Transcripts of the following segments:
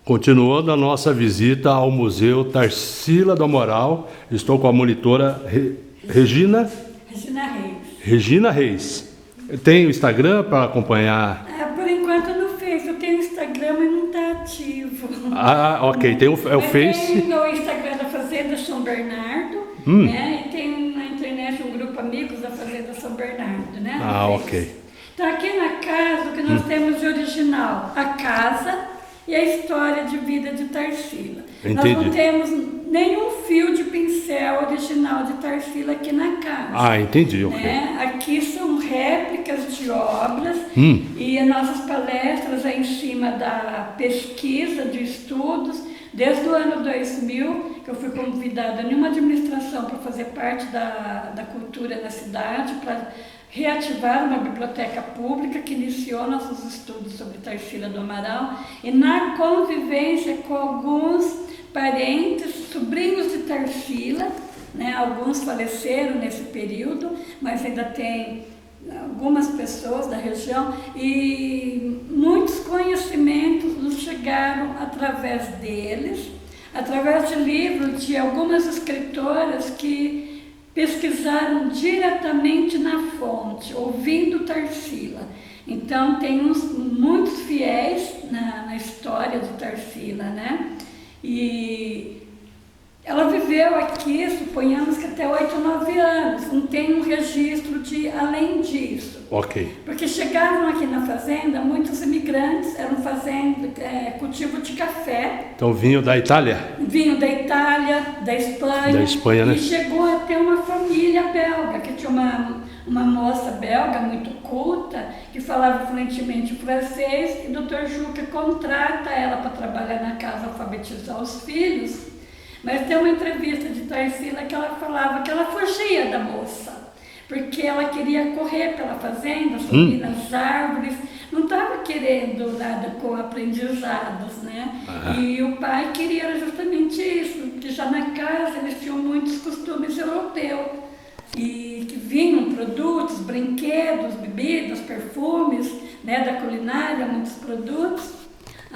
Continuando a nossa visita ao Museu Tarsila do Amaral, estou com a monitora Regina Reis. Regina Reis. Tem o Instagram para acompanhar? Por enquanto não fez. Eu tenho Instagram, mas não está ativo. Ok. Tem o Face. Tem o Instagram da Fazenda São Bernardo, né? E tem na internet um grupo Amigos da Fazenda São Bernardo, né? Ok. Então aqui na casa, o que nós temos de original? A casa e a história de vida de Tarsila. Entendi. Nós não temos nenhum fio de pincel original de Tarsila aqui na casa. Entendi, ok. Né? Aqui são réplicas de obras e as nossas palestras é em cima da pesquisa, de estudos. Desde o ano 2000, que eu fui convidada em uma administração para fazer parte da cultura na cidade, para reativar uma biblioteca pública que iniciou nossos estudos sobre Tarsila do Amaral e na convivência com alguns parentes, sobrinhos de Tarsila, né? Alguns faleceram nesse período, mas ainda tem algumas pessoas da região e muitos conhecimentos nos chegaram através deles, através de livros de algumas escritoras que pesquisaram diretamente na fonte, ouvindo Tarsila. Então, tem muitos fiéis na história de Tarsila, né? E ela viveu aqui, suponhamos que até 8, 9 anos, não tem um registro de além disso. Ok. Porque chegavam aqui na fazenda muitos imigrantes, eram fazendo cultivo de café. Então vinho da Itália? Vinho da Itália, da Espanha. Da Espanha, né? E chegou a ter uma família belga, que tinha uma moça belga muito culta, que falava fluentemente francês, e o Dr. Juca contrata ela para trabalhar na casa, alfabetizar os filhos. Mas tem uma entrevista de Tarsila que ela falava que ela fugia da moça, porque ela queria correr pela fazenda, subir nas árvores, não estava querendo nada com aprendizados, né? E o pai queria justamente isso, porque já na casa eles tinham muitos costumes europeus, e que vinham produtos, brinquedos, bebidas, perfumes, né, da culinária, muitos produtos.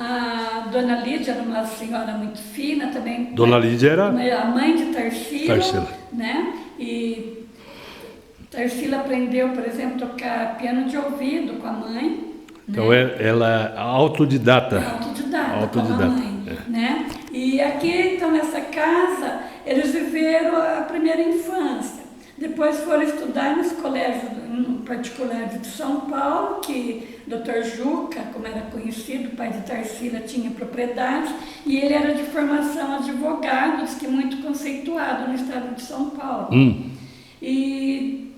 A Dona Lídia era uma senhora muito fina também. Dona Lídia era a mãe de Tarsila, né? E Tarsila aprendeu, por exemplo, a tocar piano de ouvido com a mãe. Então né? ela é autodidata. Autodidata. Com a mãe, né? E aqui, então, nessa casa, eles viveram a primeira infância. Depois foram estudar nos colégios particulares de São Paulo, que Dr. Juca, como era conhecido, o pai de Tarsila, tinha propriedades, e ele era de formação advogado, diz que muito conceituado no estado de São Paulo. E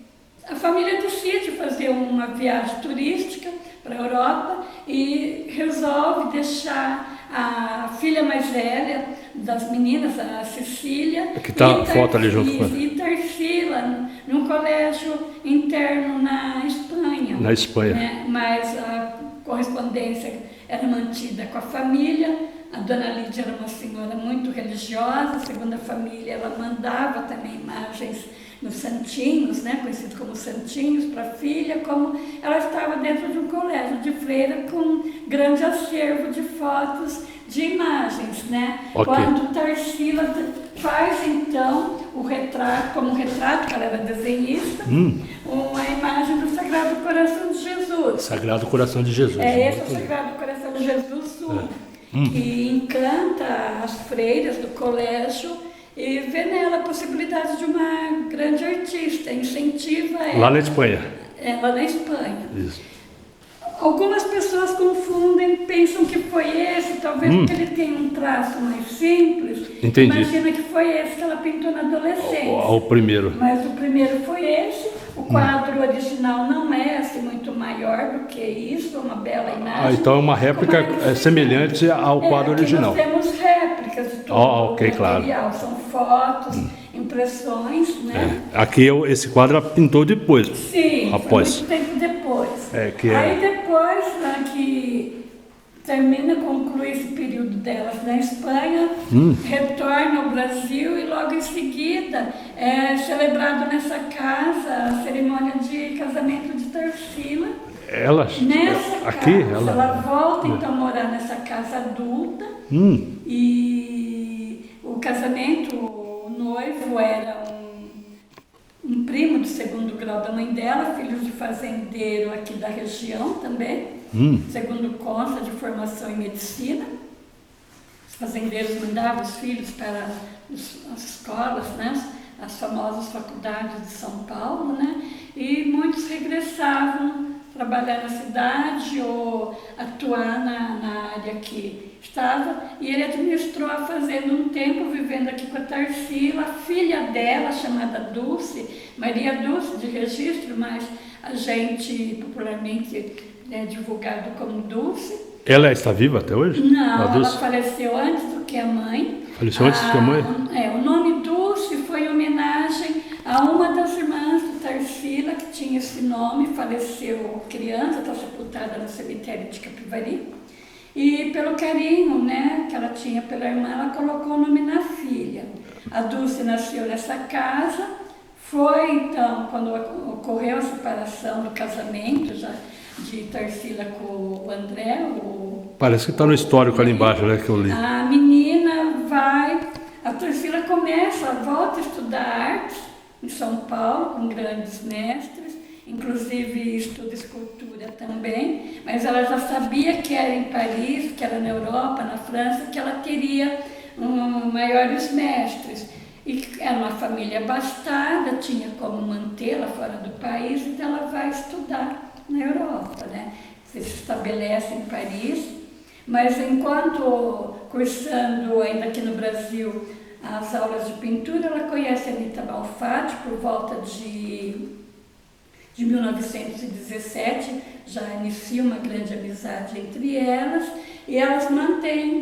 a família decide fazer uma viagem turística para a Europa e resolve deixar a filha mais velha das meninas, a Cecília, que está a foto ali junto com ela, e Tarsila num colégio interno na Espanha. Na Espanha. Né? Mas a correspondência era mantida com a família. A Dona Lídia era uma senhora muito religiosa, segundo a família, ela mandava também imagens nos santinhos, né, conhecidos como santinhos, para a filha, como ela estava dentro de um colégio de freira com grande acervo de fotos, de imagens, né? Quando Tarsila faz, então, o retrato, como retrato, que ela era desenhista, uma imagem do Sagrado Coração de Jesus. Sagrado Coração de Jesus. Esse é o Sagrado Coração de Jesus Sul, que encanta as freiras do colégio e vê nela a possibilidade de uma grande artista, incentiva ela. Lá na Espanha. Lá na Espanha. Isso. Algumas pessoas confundem, pensam que foi esse, talvez porque ele tem um traço mais simples. Entendi. Imagina que foi esse que ela pintou na adolescência. O primeiro. Mas o primeiro foi esse. O quadro original não é assim muito maior do que isso, é uma bela imagem. Então é uma réplica semelhante ao quadro original. Nós temos réplicas de todo o material, claro. são fotos, impressões, né? Aqui esse quadro ela pintou depois. Sim, após. Foi muito tempo depois. Aí depois, né, que conclui esse período delas na Espanha, retorna ao Brasil e logo em seguida é celebrado nessa casa a cerimônia de casamento de Tarsila. Ela Nessa aqui, casa, ela volta então a morar nessa casa adulta, E o casamento, o noivo era um primo de segundo grau da mãe dela, filho de fazendeiro aqui da região também, segundo consta de formação em medicina. Os fazendeiros mandavam os filhos para as escolas, né? As famosas faculdades de São Paulo, né? E muitos regressavam trabalhar na cidade ou atuar na área que estava. E ele administrou a fazenda um tempo, vivendo aqui com a Tarsila, a filha dela, chamada Dulce, Maria Dulce de registro, mas a gente popularmente é divulgado como Dulce. Ela está viva até hoje? Não, ela faleceu antes do que a mãe. Faleceu antes do que a mãe? O nome Dulce foi em homenagem a uma das irmãs do Tarsila, que tinha esse nome, faleceu criança, está sepultada no cemitério de Capivari. E pelo carinho, né, que ela tinha pela irmã, ela colocou o nome na filha. A Dulce nasceu nessa casa. Foi então, quando ocorreu a separação do casamento, já de Tarsila com o André. Parece que está no histórico ali embaixo, né, que eu li. A menina a Tarsila volta a estudar artes em São Paulo, com grandes mestres, inclusive estuda escultura também, mas ela já sabia que era em Paris, que era na Europa, na França, que ela teria maiores mestres. E era uma família abastada, tinha como mantê-la fora do país, então ela vai estudar na Europa, né? Se estabelece em Paris, mas enquanto cursando ainda aqui no Brasil as aulas de pintura, ela conhece a Anita Malfatti por volta de 1917, já inicia uma grande amizade entre elas, e elas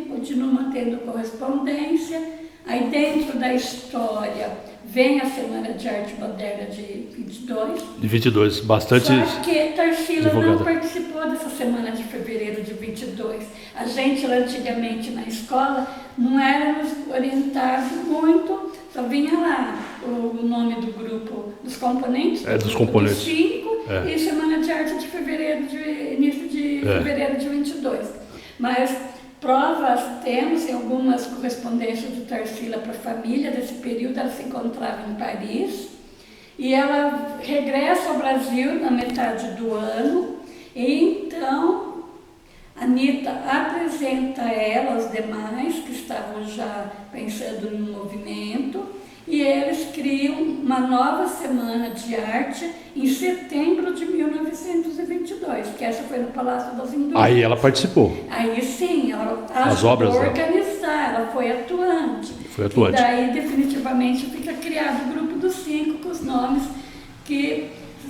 continuam mantendo correspondência. Aí dentro da história vem a Semana de Arte Moderna de 22. De 22, bastante. Só que Tarsila divulgada. não participou dessa Semana de fevereiro de 22. A gente antigamente na escola não éramos orientados muito, só vinha lá o nome do grupo, dos componentes. Dos componentes. Dos 5 e Semana de Arte de fevereiro, início de fevereiro de 22. Mas provas temos em algumas correspondências de Tarsila para a família desse período. Ela se encontrava em Paris e ela regressa ao Brasil na metade do ano, e então a Anita apresenta ela aos demais que estavam já pensando no movimento, e eles criam uma nova Semana de Arte em setembro de 1922, que essa foi no Palácio das Indústrias. Aí ela participou. Aí sim, ela As obras, organizar, ela foi atuante. Foi atuante. E daí definitivamente fica criado o grupo dos 5 com os nomes que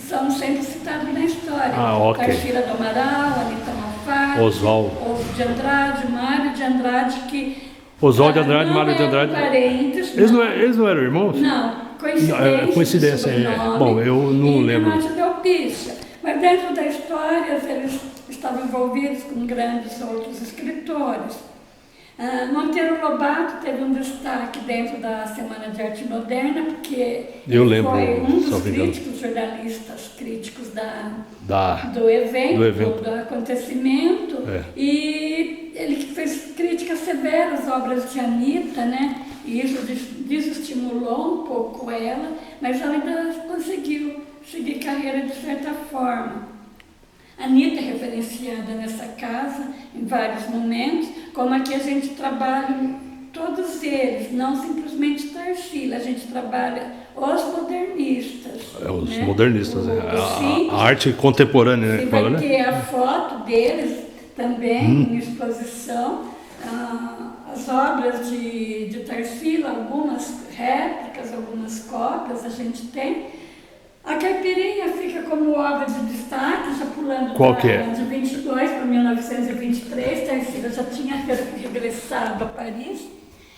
são sempre citados na história. Ok. Tarsila do Amaral, Anita Malfatti, Oswaldo de Andrade, Mário de Andrade, que Oswaldo de Andrade, Mário de Andrade. Parentes, Eles não eram irmãos? Não, coincidência. Coincidência, Bom, eu não lembro. Renato Delpícia. Mas dentro da história, eles estavam envolvidos com grandes outros escritores. Monteiro Lobato teve um destaque dentro da Semana de Arte Moderna, porque foi um dos críticos, jornalistas críticos do evento, do acontecimento, e ele fez críticas severas às obras de Anita, né? E isso desestimulou um pouco ela, mas ela ainda conseguiu seguir carreira de certa forma. Anita é referenciada nessa casa em vários momentos, como aqui a gente trabalha todos eles, não simplesmente Tarsila, a gente trabalha os modernistas. Os modernistas, a arte contemporânea, né? Vai ter a foto deles também em exposição, as obras de Tarsila, algumas réplicas, algumas cópias a gente tem. A Caipirinha fica como obra de destaque, já pulando de 22 para 1923, Tarsila já tinha regressado a Paris,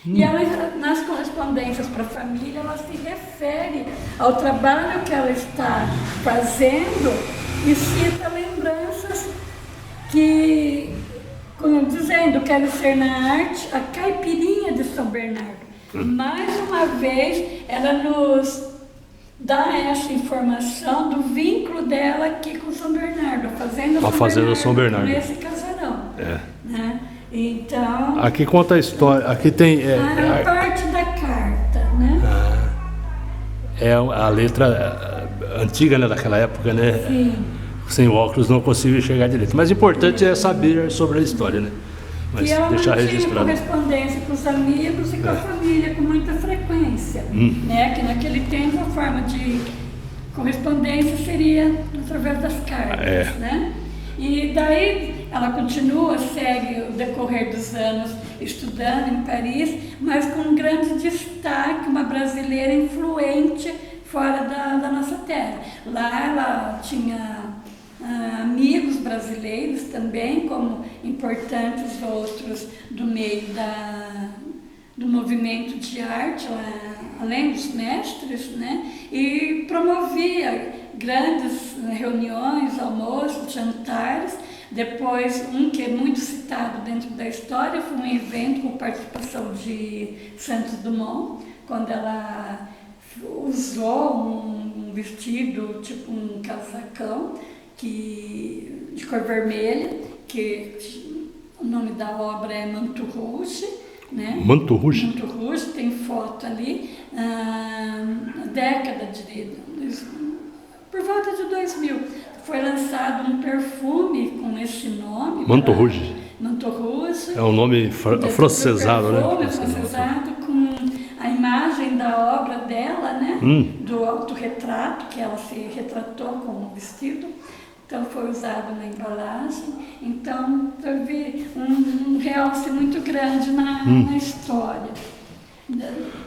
e ela, nas correspondências para a família, ela se refere ao trabalho que ela está fazendo e cita lembranças dizendo: quero ser na arte a Caipirinha de São Bernardo. Mais uma vez, ela nos dá essa informação do vínculo dela aqui com São Bernardo, a Fazenda São Bernardo, nesse casarão. Né? Então, Aqui conta a história. Aqui tem. a parte da carta, né? É a letra antiga, né, daquela época, né? Sim. Sem óculos não consigo enxergar direito. Mas o importante é saber sobre a história, né? Mas E ela deixar mantinha registrado. correspondência com os amigos e com a família com muita frequência. Né? Que naquele tempo a forma de correspondência seria através das cartas. Né? E daí ela continua, segue o decorrer dos anos estudando em Paris, mas com um grande destaque, uma brasileira influente fora da nossa terra. Lá ela tinha amigos brasileiros também, como importantes outros do meio do movimento de arte, além dos mestres, né? E promovia grandes reuniões, almoços, jantares. Depois, um que é muito citado dentro da história foi um evento com participação de Santos Dumont, quando ela usou um vestido, tipo um casacão, de cor vermelha, que o nome da obra é Manto Rouge, né? Manto Rouge? Manto Rouge, tem foto ali, década por volta de 2000, foi lançado um perfume com esse nome. Manto Rouge. Manto Rouge. É um nome francesado, né? Francesado, com a imagem da obra dela, né? Do autorretrato, que ela se retratou com o vestido. Então foi usado na embalagem. Então teve um realce muito grande na história.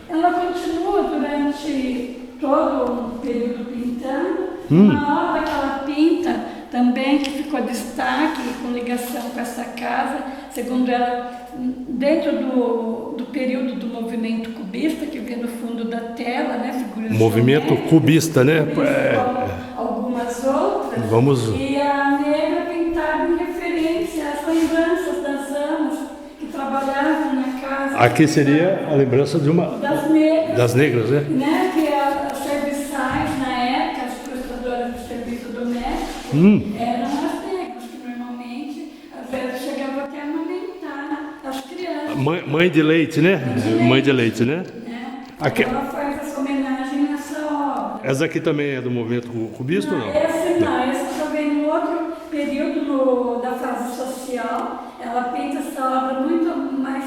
Ela continua durante todo o período pintando. Uma obra que ela pinta também, que ficou destaque com ligação com essa casa, segundo ela, dentro do período do movimento cubista, que vê no fundo da tela, né? Figuras movimento cubista, né? Algumas outras. Vamos... E a negra pintada em referência às lembranças das amas que trabalhavam na casa. Aqui seria a lembrança de uma... Das negras, né? Que as serviçais, na época, as prestadoras de serviço doméstico, eram as negras, que normalmente, às vezes, chegavam até a amamentar as crianças. Mãe de leite, né? Mãe de leite, né? Aqui... Ela faz essa homenagem nessa obra. Essa aqui também é do movimento cubista ou não? Essa já vem no outro período da fase social. Ela pinta essa obra muito mais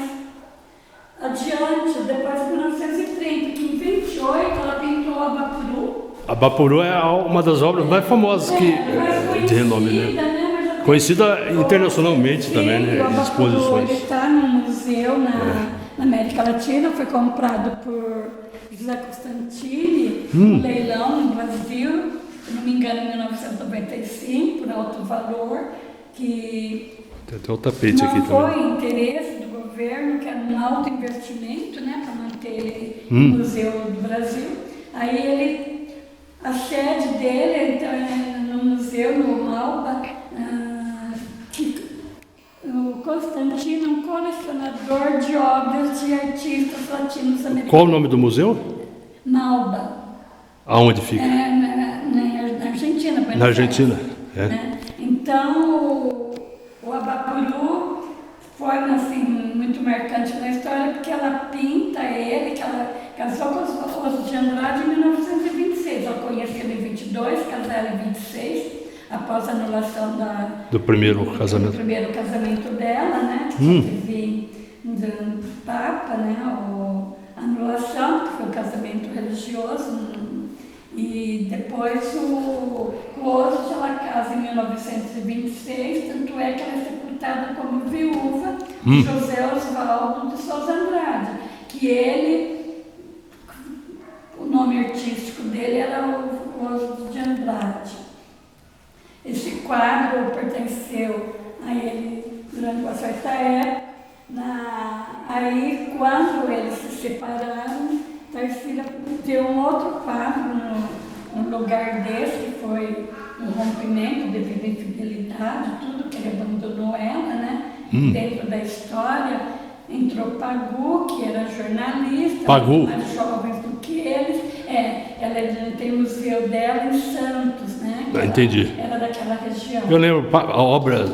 adiante, depois de 1930, que em 28 ela pintou a Bapuru. A Bapuru é uma das obras mais famosas de renome, né? Conhecida internacionalmente também, né? Em exposições. Ele está no museu na América Latina, foi comprado por José Constantini, um leilão no Brasil, se não me engano, em 1995, por alto valor, que tem até o tapete aqui também. Não foi interesse do governo, que era um alto investimento, né, para manter o Museu do Brasil. Aí a sede dele então, é no museu, no Malba, o Constantino é um colecionador de obras de artistas latino-americanos. Qual o nome do museu? Malba. Aonde fica? Na Argentina. Na Argentina, né? Então, o Abapuru foi assim, muito marcante na história, porque ela pinta ele, que ela casou com os Ossos de Andrade em 1926. Ela conheceu ele em 22, casaram em 26. Após a anulação do primeiro casamento dela, né? Que teve do Papa, né? A anulação, que foi um casamento religioso. E depois o Ossos ela casa em 1926, tanto é que ela é sepultada como viúva de José Osvaldo de Souza Andrade, que ele, o nome artístico dele era o Ossos de Andrade. Esse quadro pertenceu a ele durante uma certa época. Aí, quando eles se separaram, Tarsila deu um outro quadro no lugar desse, que foi um rompimento devido à infidelidade, tudo que ele abandonou ela, né? Dentro da história, entrou Pagu, que era jornalista, mais jovens do que eles. Ela tem o museu dela em Santos, né? Entendi. Era daquela região. Eu lembro, a obra,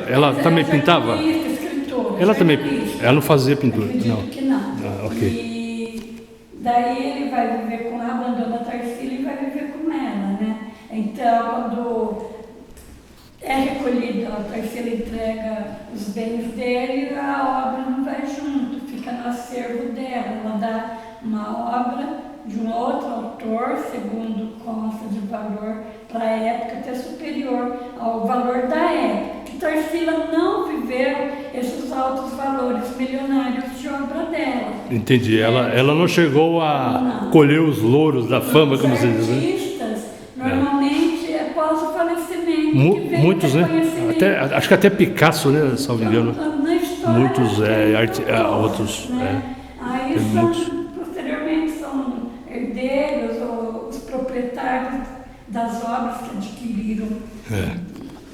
ela também pintava? Escritora. ela também, jornalista. ela não fazia pintura, Acredito não. que não. Ah, ok. E daí ele vai viver com ela, abandona a Tarsila e vai viver com ela, né? Então, quando é recolhido, a Tarsila entrega os bens dele, a obra não vai junto, fica no acervo dela. Ela dá uma obra de um outro autor, segundo consta de valor para a época, até superior ao valor da época. Que Tarsila não viveu esses altos valores milionários de obra dela. Entendi. Ela não chegou a colher os louros da fama, como se diz, né? Artistas, normalmente, é após o falecimento, que vem Muitos, né? reconhecimento. Acho que até Picasso, né? Salvo engano. Na história, Muitos, tem outros, né? Aí tem são, muitos. posteriormente são herdeiros ou os proprietários das obras que adquiriram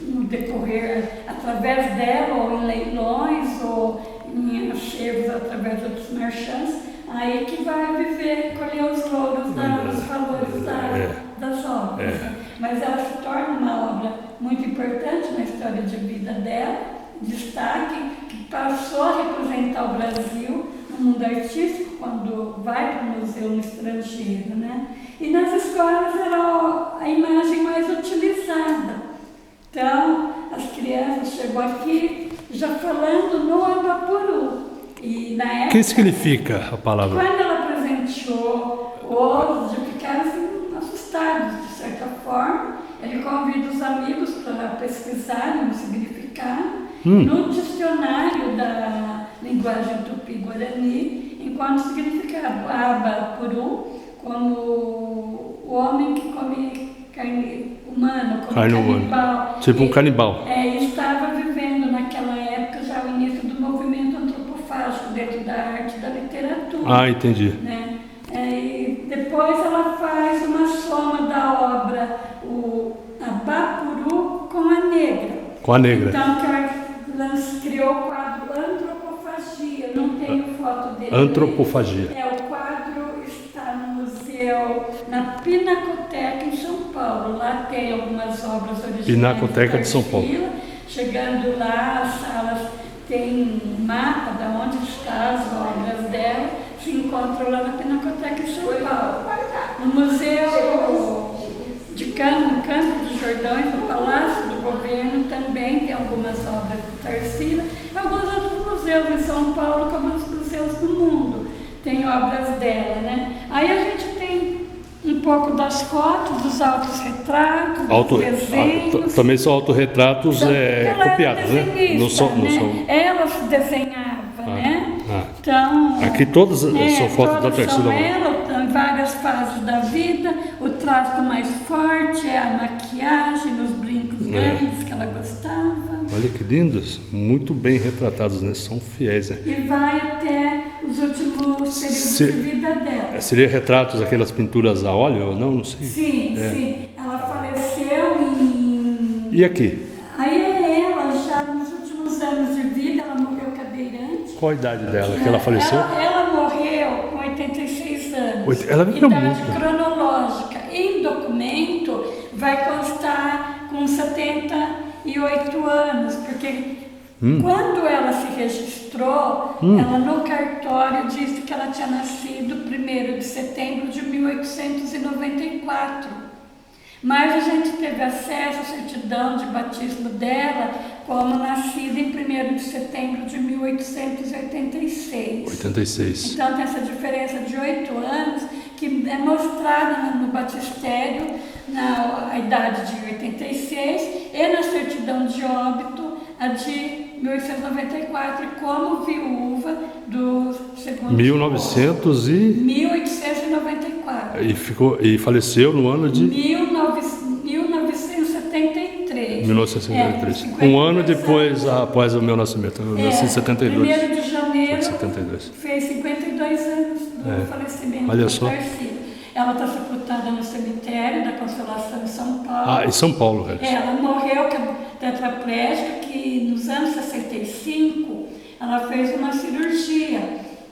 no decorrer, através dela, ou em leilões, ou em acervos através de outros marchands, aí que vai viver, colher os louros dos valores das obras. Mas ela se torna uma obra muito importante na história de vida dela, destaque, que passou a representar o Brasil no mundo artístico quando vai para o museu no estrangeiro, né? E nas escolas era a imagem mais utilizada. Então, as crianças chegam aqui já falando no Abapuru. E na época, O que significa a palavra? quando ela presenteou outros, já ficaram assim, assustados, de certa forma. Ele convida os amigos para pesquisarem o significado no dicionário da linguagem tupi-guarani, enquanto significava Abapuru como o homem que come carne humana, como Carne canibal. humana. Tipo um canibal. Estava vivendo naquela época já o início do movimento antropofágico dentro da arte e da literatura. Ah, entendi. Né? E depois ela faz uma soma da obra, o Abapuru com a Negra. Com a Negra. Então, que ela criou o quadro Antropofagia, não tenho foto dele. Antropofagia. O quadro está no museu, na Pinacoteca em São Paulo. Lá tem algumas obras originais. Pinacoteca de São Paulo. Chegando lá, as salas têm um mapa de onde estão as obras dela, se encontram lá na Pinacoteca em São Paulo. No Museu de Campo dos Jordões, no Palácio do Governo, também tem algumas obras de Tarsila. Alguns outros museus em São Paulo, como os museus do mundo, tem obras dela, né? Aí a gente tem um pouco das fotos, dos autorretratos, dos desenhos. Também são autorretratos copiados, né? Não são. Ela se desenhava, né? Então, aqui todas são fotos da Tarsila. São ela, em várias fases da vida. O traço mais forte é a maquiagem, os brincos grandes que ela gostava. Olha que lindos, muito bem retratados, né? São fiéis, né? E vai até os últimos períodos de vida dela. Seria retratos, aquelas pinturas a óleo ou não? Não sei. Sim. Ela faleceu em... E aqui? Aí ela, já nos últimos anos de vida, ela morreu cadeirante. Qual a idade dela que ela faleceu? Ela morreu com 86 anos. Ela viveu idade muito. Cronológica. Em documento vai constar com 78 anos, porque quando ela se registrou, ela no cartório disse que ela tinha nascido 1º de setembro de 1894. Mas a gente teve acesso à certidão de batismo dela como nascida em 1º de setembro de 1886. 86. Então tem essa diferença de 8 anos que é mostrada no batistério, a idade de 86, e na certidão de óbito, a de 1894, como viúva do segundo 1894. E faleceu no ano de 1973. 1973. Um ano depois, após o meu nascimento. Eu nasci em 72. 1º de janeiro 72. fez 52 anos do falecimento Olha da só. Tarsila. Ela está sepultada no cemitério da Consolação em São Paulo. Em São Paulo, velho. Ela morreu tetraplégica, que nos anos 65 ela fez uma cirurgia,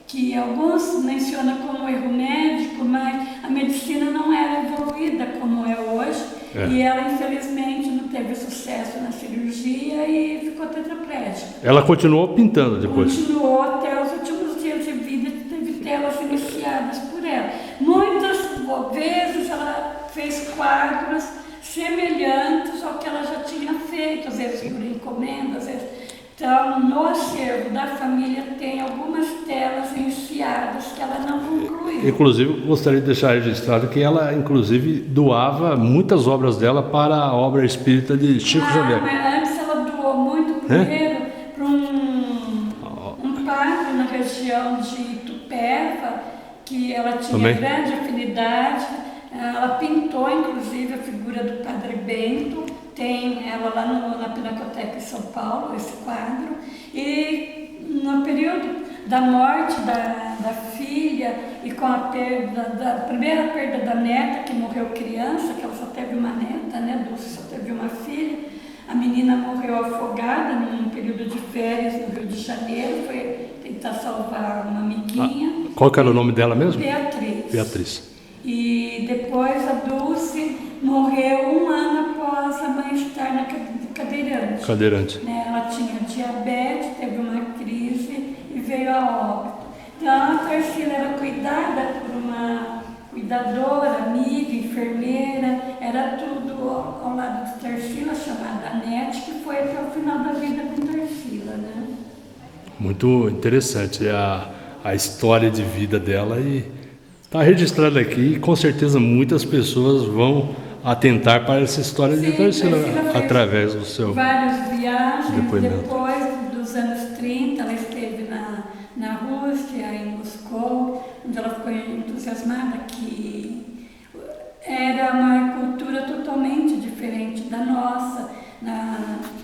que alguns mencionam como erro médico, mas a medicina não era evoluída como é hoje. E ela, infelizmente, no teve sucesso na cirurgia e ficou tetraplégica. Ela continuou pintando depois? Continuou até os últimos dias de vida, teve telas iniciadas por ela. Muitas vezes ela fez quadros semelhantes ao que ela já tinha feito, às vezes por encomenda, às vezes. Então, no acervo da família tem algumas telas iniciadas que ela não concluiu. Inclusive, gostaria de deixar registrado que ela, inclusive, doava muitas obras dela para a obra espírita de Chico Xavier. Mas antes ela doou muito primeiro para um padre na região de Itupeva, que ela tinha Também. grande afinidade. Ela pintou, inclusive, a figura do Padre Bento. Tem ela lá na Pinacoteca em São Paulo, esse quadro. E no período da morte da filha e com a primeira perda da neta, que morreu criança, que ela só teve uma neta, né, Dulce só teve uma filha, a menina morreu afogada num período de férias no Rio de Janeiro, foi tentar salvar uma amiguinha. Qual que era o nome dela mesmo? Beatriz. Beatriz. E depois a Dulce morreu 1 ano após a mãe estar na cadeirante. Cadeirante. Né? Ela tinha diabetes, teve uma crise e veio a óbito. Então a Tarsila era cuidada por uma cuidadora, amiga, enfermeira, era tudo ao lado de Tarsila, chamada Anete, que foi até o final da vida com Tarsila, né? Muito interessante a história de vida dela e está registrada aqui e com certeza muitas pessoas vão atentar para essa história de Tarsila através do seu várias viagens. depoimento. Depois dos anos 30, ela esteve na Rússia, em Moscou, onde ela ficou entusiasmada que era uma cultura totalmente diferente da nossa,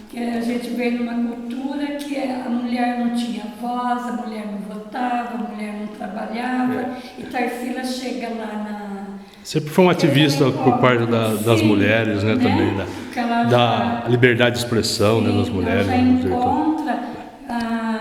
que a gente veio numa cultura que a mulher não tinha voz, a mulher não votava, a mulher não trabalhava, e Tarsila chega lá Sempre foi um ativista por parte das mulheres, né, também, da liberdade de expressão, né, das mulheres. Ela já encontra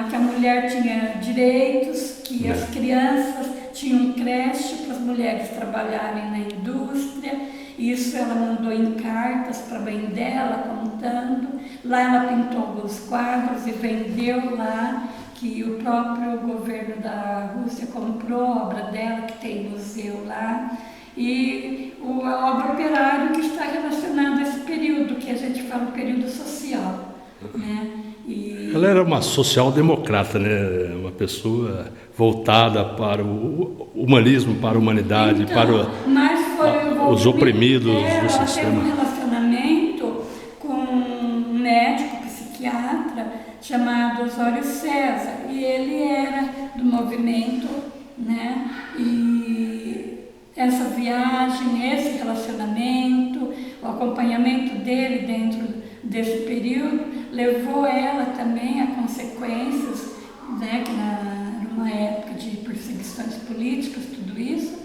que a mulher tinha direitos, que as crianças tinham creche para as mulheres trabalharem na indústria. Isso ela mandou em cartas para a mãe dela, contando. Lá ela pintou alguns quadros e vendeu lá, que o próprio governo da Rússia comprou a obra dela, que tem museu lá. E a obra Operário, que está relacionada a esse período, que a gente fala período social, né? Ela era uma social-democrata, né? Uma pessoa voltada para o humanismo, para a humanidade, então, para os oprimidos do sistema. Ela teve um relacionamento com um médico psiquiatra chamado Osório César, e ele era do movimento, né? E essa viagem, esse relacionamento, o acompanhamento dele dentro desse período levou ela também a consequências, né, que numa época de perseguições políticas, tudo isso.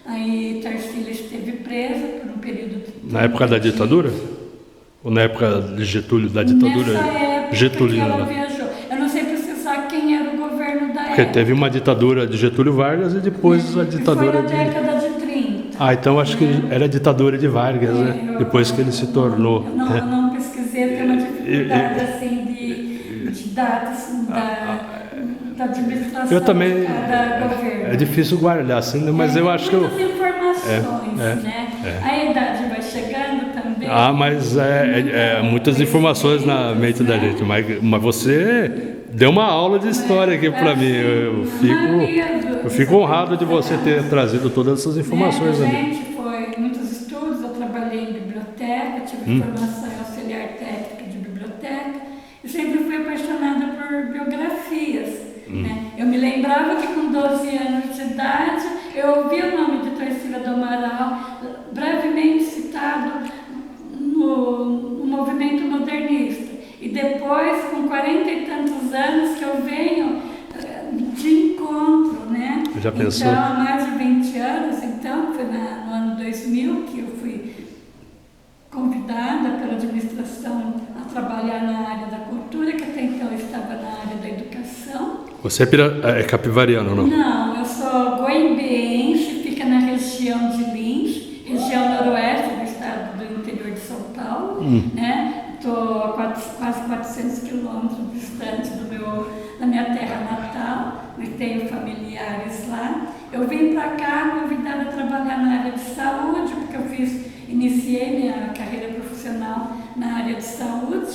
Aí Tarsila esteve presa por um período de Na época da ditadura? Ou na época de Getúlio, da ditadura nessa época getulina? que ela viajou. Eu não sei precisar quem era o governo da Porque época. teve uma ditadura de Getúlio Vargas e depois a ditadura foi na década de 30. então acho que era a ditadura de Vargas, né? Depois que ele se tornou. Eu não pesquisei, eu tenho uma dificuldade assim de datas da administração Eu também. de cada governo. É difícil guardar assim, né? Mas eu acho que muitas informações, né? A idade vai chegando também. mas muitas informações na mente da gente. Mas você deu uma aula de história aqui para mim. Eu fico honrado de você ter trazido todas essas informações a ali. gente foi muitos estudos, eu trabalhei em biblioteca, tive formação em auxiliar técnica de biblioteca e sempre fui apaixonada por biografias. Né? Eu me lembrava que com 12 anos de idade eu ouvi o nome de Tarsila do Amaral brevemente citado no movimento modernista. E depois, com 40 e tantos anos, que eu venho de encontro, né? Já pensou? Então, há mais de 20 anos, então, foi no ano 2000 que eu fui convidada pela administração a trabalhar na área da cultura, que até então eu estava na área da educação. Você é capivariano, não? Não, eu sou goiabense, fica na região de Lins, região noroeste do estado do interior de São Paulo, né? vim para cá convidada a trabalhar na área de saúde, porque iniciei minha carreira profissional na área de saúde.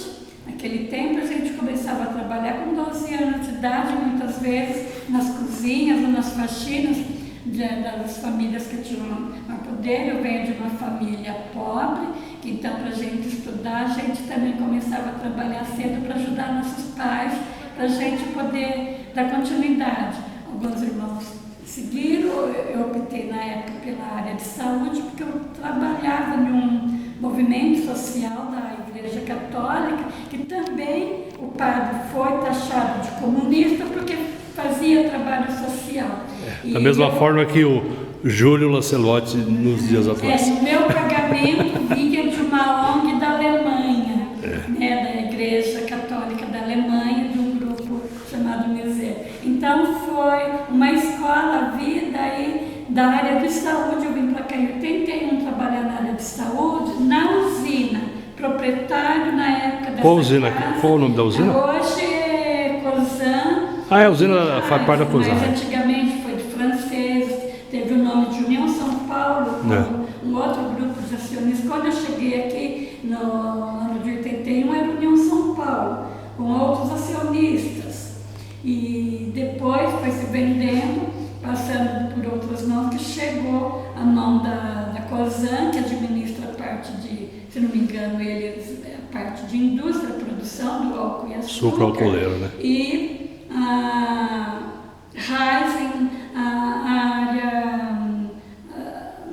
Naquele tempo a gente começava a trabalhar com 12 anos de idade, muitas vezes nas cozinhas ou nas faxinas das famílias que tinham mais poder. Eu venho de uma família pobre, que então para a gente estudar, a gente também começava a trabalhar cedo para ajudar nossos pais, para a gente poder dar continuidade. Alguns irmãos seguiram, eu optei na época pela área de saúde, porque eu trabalhava em um movimento social da Igreja Católica, que também o padre foi taxado de comunista porque fazia trabalho social. Da mesma forma que o Júlio Lancelotti nos dias atuais. O meu pagamento vinha de uma ONG da Alemanha, né, da Igreja Católica da Alemanha, de um grupo chamado Miser. Então foi uma escola, a vida aí da área de saúde. Eu vim para cá em 81 trabalhar na área de saúde, na usina, proprietário na época dessa Qual usina? casa. Qual o nome da usina? Hoje é Cosan. A usina faz parte da Cosan. Mas antigamente foi de franceses, teve o nome de União São Paulo, um outro grupo de acionistas. Quando eu cheguei aqui no ano de 81, era União São Paulo, com outros acionistas. E depois foi se vendendo, passando por outras mãos, que chegou a mão da Cosan, que administra a parte de, se não me engano, a parte de indústria, produção do álcool e açúcar. Sucro-alcooleiro, né? E a Raizen, a área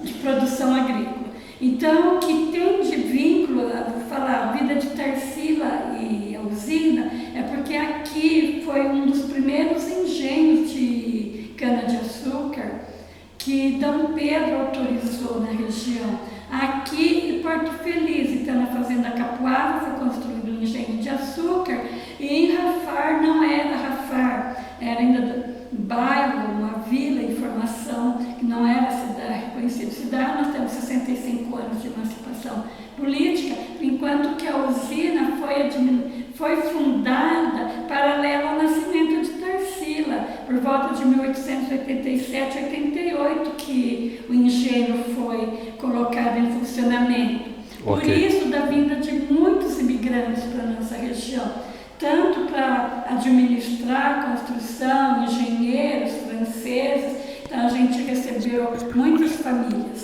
de produção agrícola. Então, o que tem de vínculo, vou falar, a vida de Tarsila e a usina, é porque aqui foi um dos primeiros engenhos de cana-de-açúcar que Dom Pedro autorizou na região. Aqui em Porto Feliz, então na Fazenda Capuava, foi construído um engenho de açúcar, e em Rafar não era Rafar, era ainda bairro, uma vila em formação, que não era cidade, reconhecida cidade. Nós temos 65 anos de emancipação política, enquanto que a usina foi fundada paralela ao nascimento de Tarsila, por volta de 1887, 88, que o engenho foi colocado em funcionamento. Por isso, da vinda de muitos imigrantes para a nossa região, tanto para administrar construção, engenheiros franceses. Então a gente recebeu muitas famílias.